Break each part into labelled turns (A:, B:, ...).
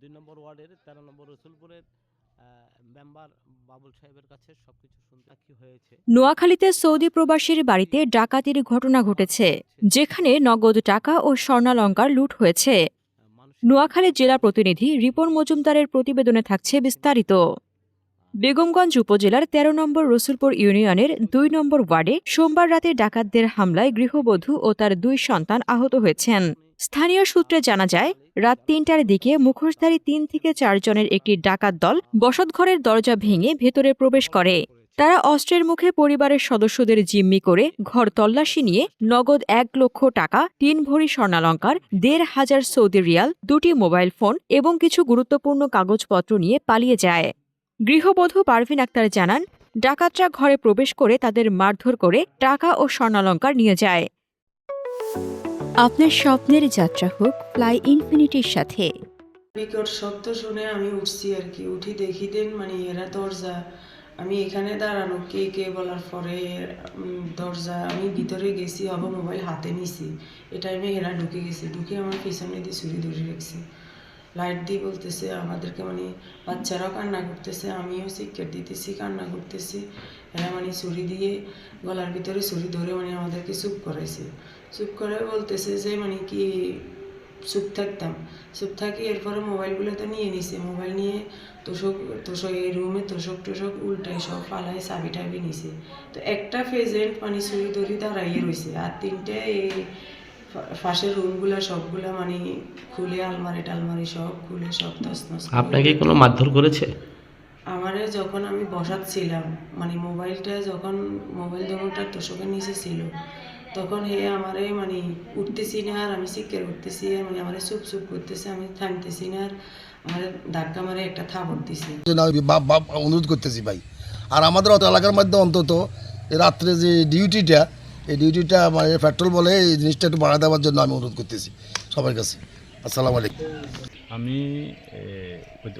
A: ২ নম্বর ওয়ার্ডের ১৩ নম্বর রসুলপুরের মেম্বার বাবুল সাহেবের কাছে সবকিছু শুনতে কি হয়েছে।
B: নোয়াখালীতে সৌদি প্রবাসীর বাড়িতে ডাকাতির ঘটনা ঘটেছে, যেখানে নগদ টাকা ও স্বর্ণালঙ্কার লুট হয়েছে। নোয়াখালী জেলা প্রতিনিধি রিপন মজুমদারের প্রতিবেদনে থাকছে বিস্তারিত। বেগমগঞ্জ উপজেলার ১৩ নম্বর রসুলপুর ইউনিয়নের ২ নম্বর ওয়ার্ডে সোমবার রাতে ডাকাতদের হামলায় গৃহবধূ ও তার ২ সন্তান আহত হয়েছেন। স্থানীয় সূত্রে জানা যায়, রাত ৩টার দিকে মুখোশধারী ৩ থেকে ৪ জনের একটি ডাকাত দল বসতঘরের দরজা ভেঙে ভেতরে প্রবেশ করে। তারা অস্ত্রের মুখে পরিবারের সদস্যদের জিম্মি করে ঘর তল্লাশি নিয়ে নগদ ১ লক্ষ টাকা, ৩ ভরি স্বর্ণালঙ্কার, ১,৫০০ সৌদি রিয়াল, ২টি মোবাইল ফোন এবং কিছু গুরুত্বপূর্ণ কাগজপত্র নিয়ে পালিয়ে যায়। গৃহবধূ পারভিন আক্তার জানান, ডাকাতরা ঘরে প্রবেশ করে তাদের মারধর করে টাকা ও স্বর্ণালঙ্কার নিয়ে যায়। আপনার স্বপ্নের যাত্রা হোক ফ্লাই ইনফিনিটির সাথে।
C: বিকট শব্দ শুনে আমি উঠছি আর কি, উঠি দেখি দেন মানে এরা দরজা, আমি এখানে দাঁড়ানো কে কে বলার পরে দরজা আমি ভিতরে গেছি, আবার মোবাইল হাতে নিছি। এ টাইমে এরা ঢুকে গেছে, ঢুকে আমার পিছনে দিয়ে ছুরি ধরে রেখেছে, লাইট দিয়ে বলতেছে আমাদেরকে, মানে বাচ্চারাও কান্না করতেছে, আমিও চিৎকার দিতেছি, কান্না করতেছি। এরা মানে ছুরি দিয়ে গলার ভিতরে ছুরি ধরে মানে আমাদেরকে চুপ করাইছে। চুপ করে বলতেছে যে মানে কি চুপ থাকতাম, চুপ থাকি। এরপরে মোবাইলগুলো তো নিয়ে নিছে, মোবাইল নিয়ে তোষক এই রুমে তোষক উল্টাই সব ফালাই চাবি টাবি নিছে। তো একটা পেজেন্ট মানে ছুরি ধরি দাঁড়াইয়ে রয়েছে, আর 3টে এই পাশের রুমগুলো সবগুলো মানে খুলে আলমারি টালমারি সব খুলে সব তছনছ।
A: আপনাকে কোনো মারধর করেছে?
C: আমারে যখন আমি বসাচ্ছিলাম মানে মোবাইলটা যখন মোবাইল দোনোটা তোষকের নিচে ছিল, তখন হে আমারে মানে উঠতেছি না, আর আমি চিৎকার উঠতেছি, মানে আমারে চুপ চুপ করতেছে, আমি থামতেছি না, আর আমার ধাক্কা মারে একটা থাপড় দিছে।
D: অনুরোধ করতেছি ভাই, আর আমাদের এলাকার মধ্যে অন্তত রাত্রে যে ডিউটিটা, এই ডিউটিটা মানে পেট্রোল বলে এই জিনিসটা একটু বাড়া দেওয়ার জন্য আমি অনুরোধ করতেছি সবার কাছে। আসসালামু আলাইকুম।
E: আমি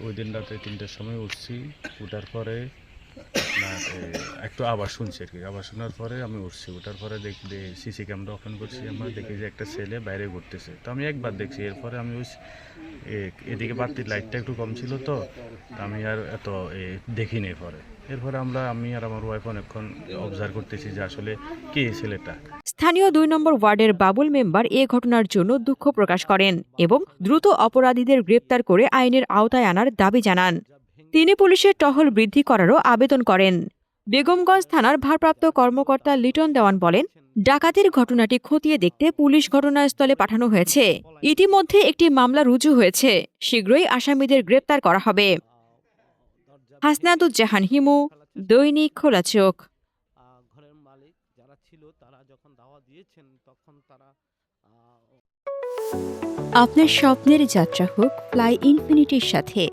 E: ওই দিন রাতে ৩টার সময় উঠছি, উঠার পরে একটু আবার শুনছি আর কি, আবার শোনার পরে আমি উঠছি, উঠার পরে দেখি সিসি ক্যামেরা ওপেন করছি, আমরা দেখি যে একটা ছেলে বাইরে ঘুরতেছে। তো আমি একবার দেখছি, এরপরে আমি ওই এদিকে বাড়তির লাইটটা একটু কম ছিল, তো আমি আর এত দেখিনি। এরপরে আমি আর আমার ওয়াইফ অনেকক্ষণ অবজার্ভ করতেছি যে আসলে কে এই ছেলেটা।
B: স্থানীয় ২ নম্বর ওয়ার্ডের বাবুল মেম্বার এ ঘটনার জন্য দুঃখ প্রকাশ করেন এবং দ্রুত অপরাধীদের গ্রেপ্তার করে আইনের আওতায় আনার দাবি জানান। তিনি পুলিশের টহল বৃদ্ধি করারও আবেদন করেন। বেগমগঞ্জ থানার ভারপ্রাপ্ত কর্মকর্তা লিটন দেওয়ান বলেন, ডাকাতির ঘটনাটি খতিয়ে দেখতে পুলিশ ঘটনাস্থলে পাঠানো হয়েছে। ইতিমধ্যে একটি মামলা রুজু হয়েছে, শীঘ্রই আসামিদের গ্রেপ্তার করা হবে। হাসনাদুজ্জাহান হিমু, দৈনিক খোলা চোখ।
A: ঘরের মালিক যারা ছিল তারা যখন দাওয়া দিয়েছেন তখন তারা
B: আপনার স্বপ্নের যাত্রা হোক ফ্লাই ইনফিনিটির সাথে।